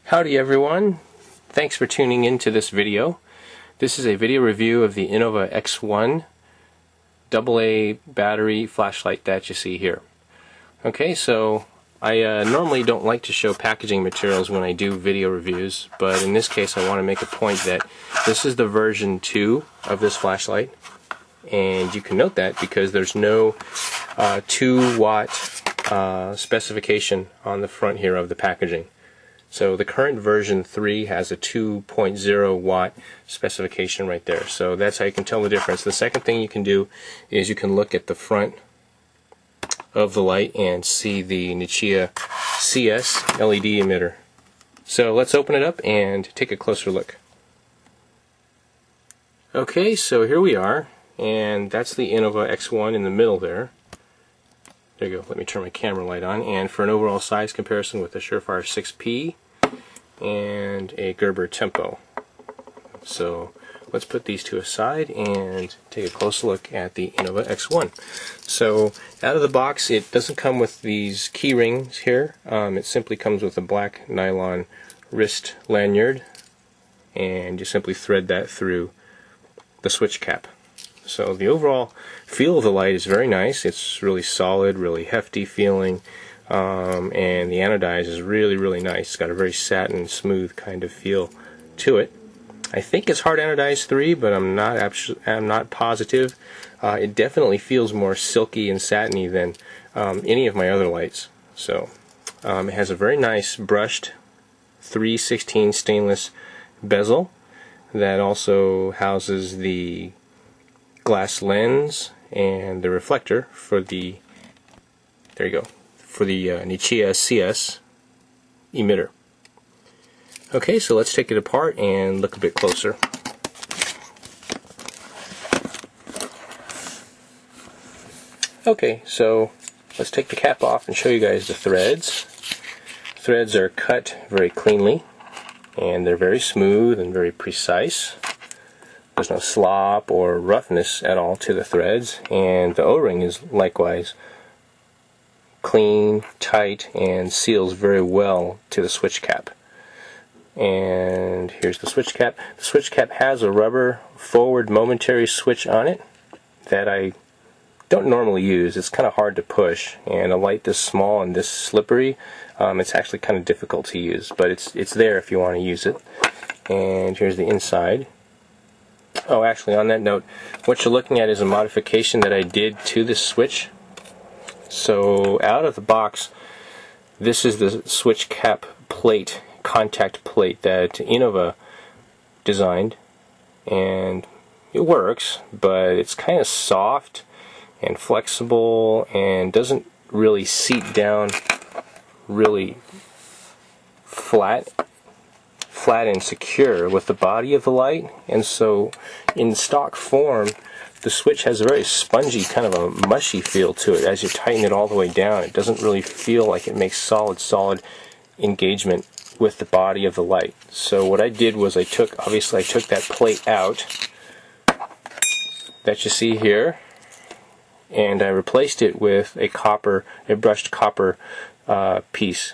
Howdy everyone, thanks for tuning in to this video. This is a video review of the Inova X1 AA battery flashlight that you see here. Okay, so I normally don't like to show packaging materials when I do video reviews, but in this case I want to make a point that this is the version 2 of this flashlight, and you can note that because there's no 2-watt specification on the front here of the packaging. So the current version 3 has a 2.0 watt specification right there. So that's how you can tell the difference. The second thing you can do is you can look at the front of the light and see the Nichia CS LED emitter. So let's open it up and take a closer look. Okay, so here we are, and that's the Inova X1 in the middle there. There you go, let me turn my camera light on. And for an overall size comparison with the Surefire 6P and a Gerber Tempo. So let's put these two aside and take a close look at the Inova X1. So out of the box, it doesn't come with these key rings here. It simply comes with a black nylon wrist lanyard, and you simply thread that through the switch cap. So the overall feel of the light is very nice. It's really solid, really hefty feeling, and the anodize is really nice. It's got a very satin, smooth kind of feel to it. I think it's hard anodized 3, but I'm not positive. It definitely feels more silky and satiny than any of my other lights. So it has a very nice brushed 3/16 stainless bezel that also houses the glass lens and the reflector for the, there you go, for the Nichia CS emitter. Okay, so let's take it apart and look a bit closer. Okay, so let's take the cap off and show you guys the threads. Threads are cut very cleanly, and they're very smooth and very precise. There's no slop or roughness at all to the threads, and the O-ring is likewise clean, tight, and seals very well to the switch cap. And here's the switch cap. The switch cap has a rubber forward momentary switch on it that I don't normally use. It's kind of hard to push, and a light this small and this slippery, it's actually kind of difficult to use, but it's there if you want to use it. And here's the inside. Oh, actually, on that note, what you're looking at is a modification that I did to this switch. So out of the box, this is the switch cap plate, contact plate that Inova designed, and it works, but it's kind of soft and flexible and doesn't really seat down really flat and secure with the body of the light. And so in stock form, the switch has a very spongy, kind of a mushy feel to it. As you tighten it all the way down, it doesn't really feel like it makes solid engagement with the body of the light. So what I did was I took that plate out that you see here, and I replaced it with a brushed copper piece.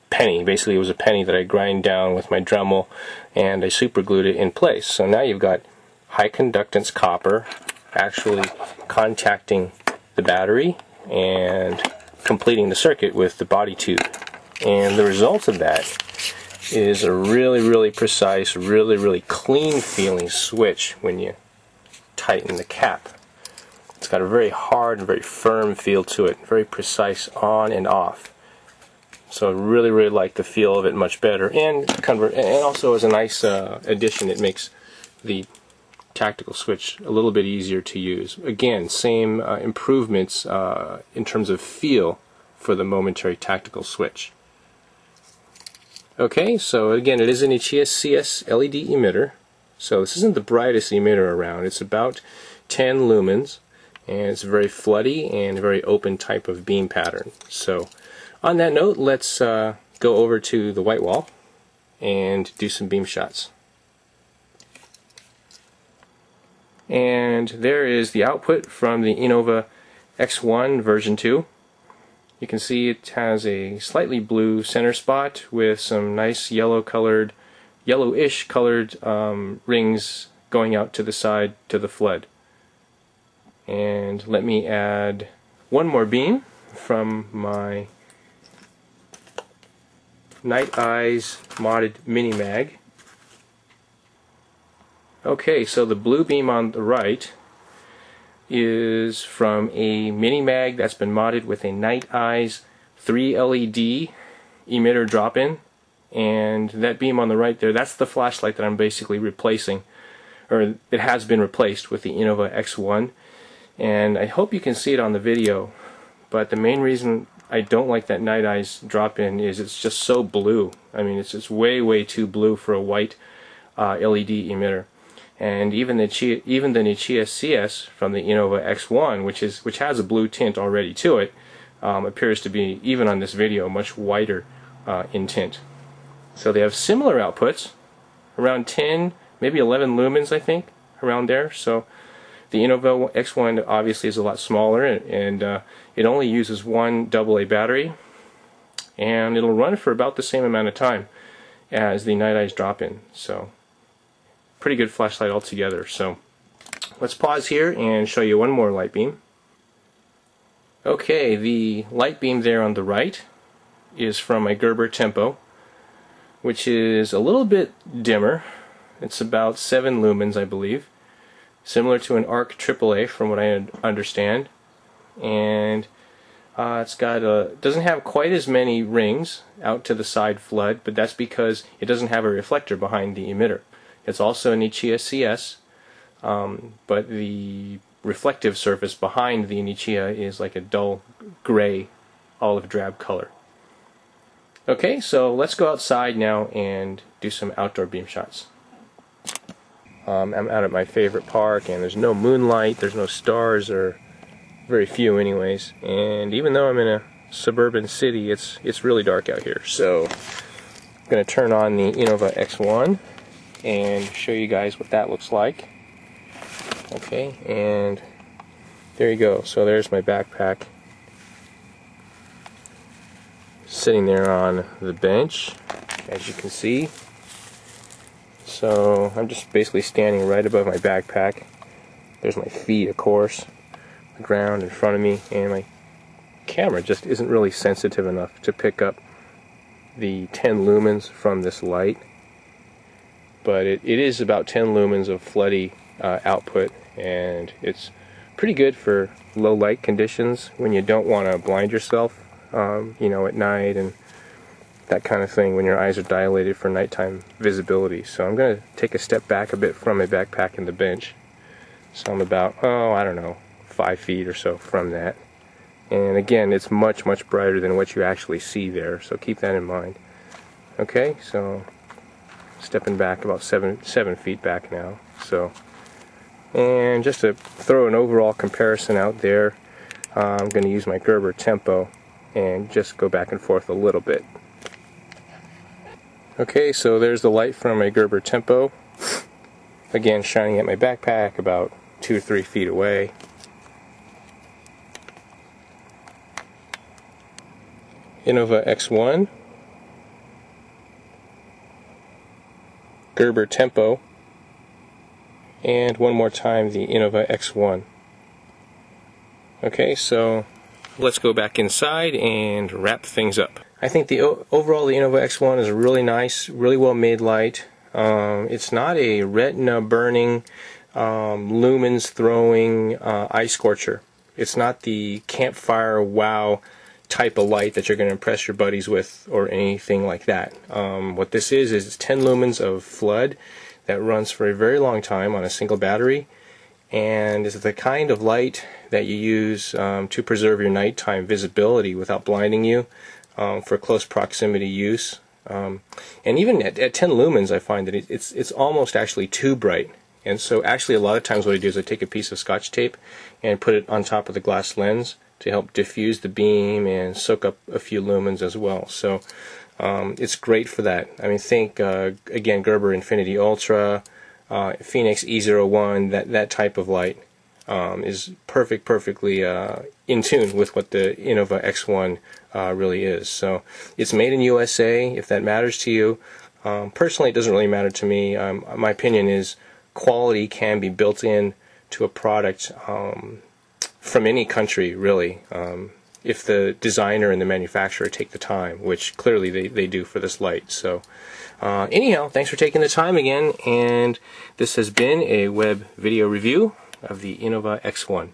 Penny. Basically, it was a penny that I grind down with my Dremel, and I super glued it in place. So now you've got high conductance copper actually contacting the battery and completing the circuit with the body tube. And the result of that is a really precise, really clean feeling switch when you tighten the cap. It's got a very hard and very firm feel to it, very precise on and off. So I really like the feel of it much better, and also as a nice addition, it makes the tactical switch a little bit easier to use. Again, same improvements in terms of feel for the momentary tactical switch. Okay, so again, it is a Nichia CS LED emitter. So this isn't the brightest emitter around. It's about 10 lumens, and it's a very floody and a very open type of beam pattern. So on that note, let's go over to the white wall and do some beam shots. And there is the output from the Inova X1 version 2. You can see it has a slightly blue center spot with some nice yellowish colored rings going out to the side to the flood. And let me add one more beam from my Night Eyes modded mini mag. Okay, so the blue beam on the right is from a mini mag that's been modded with a Night Eyes 3 LED emitter drop-in, and that beam on the right there, that's the flashlight that I'm basically replacing, or it has been replaced with the Inova X1, and I hope you can see it on the video, but the main reason I don't like that Night Eyes drop-in is it's just so blue. I mean, it's just way too blue for a white LED emitter. And even the Nichia CS from the Inova X1, which has a blue tint already to it, appears to be, even on this video, much whiter in tint. So they have similar outputs, around 10, maybe 11 lumens, I think, around there. So the Inova X1 obviously is a lot smaller, and it only uses one AA battery, and it'll run for about the same amount of time as the Night Eyes drop-in. So pretty good flashlight altogether. So let's pause here and show you one more light beam. Okay, the light beam there on the right is from my Gerber Tempo, which is a little bit dimmer. It's about 7 lumens, I believe, similar to an ARC AAA from what I understand, and it's got doesn't have quite as many rings out to the side flood, but that's because it doesn't have a reflector behind the emitter. It's also a Nichia CS, but the reflective surface behind the Nichia is like a dull gray, olive drab color. Okay, so let's go outside now and do some outdoor beam shots. I'm out at my favorite park, and there's no moonlight, there's no stars, or very few anyways, and even though I'm in a suburban city, it's really dark out here. So I'm going to turn on the Inova X1 and show you guys what that looks like. Okay, and there you go. So there's my backpack sitting there on the bench, as you can see. So I'm just basically standing right above my backpack. There's my feet, of course, the ground in front of me, and my camera just isn't really sensitive enough to pick up the 10 lumens from this light. But it is about 10 lumens of floody output, and it's pretty good for low light conditions when you don't want to blind yourself, you know, at night and that kind of thing, when your eyes are dilated for nighttime visibility. So I'm going to take a step back a bit from my backpack and the bench. So I'm about, I don't know, 5 feet or so from that. And again, it's much brighter than what you actually see there, so keep that in mind. Okay, so stepping back about seven feet back now. So, and just to throw an overall comparison out there, I'm going to use my Gerber Tempo and just go back and forth a little bit. Okay, so there's the light from my Gerber Tempo, again shining at my backpack about 2 or 3 feet away. Inova X1, Gerber Tempo, and one more time the Inova X1. Okay, so let's go back inside and wrap things up. I think overall the Inova X1 is a really nice, really well made light. It's not a retina burning, lumens throwing eye scorcher. It's not the campfire wow type of light that you're going to impress your buddies with or anything like that. What this is it's 10 lumens of flood that runs for a very long time on a single battery, and is the kind of light that you use to preserve your nighttime visibility without blinding you, for close proximity use. And even at 10 lumens I find that it's almost actually too bright. And so actually a lot of times what I do is I take a piece of Scotch tape and put it on top of the glass lens to help diffuse the beam and soak up a few lumens as well. So it's great for that. I mean, think again, Gerber Infinity Ultra, Phoenix E01, that type of light is perfectly in tune with what the Inova X1 really is. So it's made in USA, if that matters to you. Personally, it doesn't really matter to me. My opinion is quality can be built in to a product from any country, really, if the designer and the manufacturer take the time, which clearly they do for this light. So anyhow, thanks for taking the time again, and this has been a web video review of the Inova X1.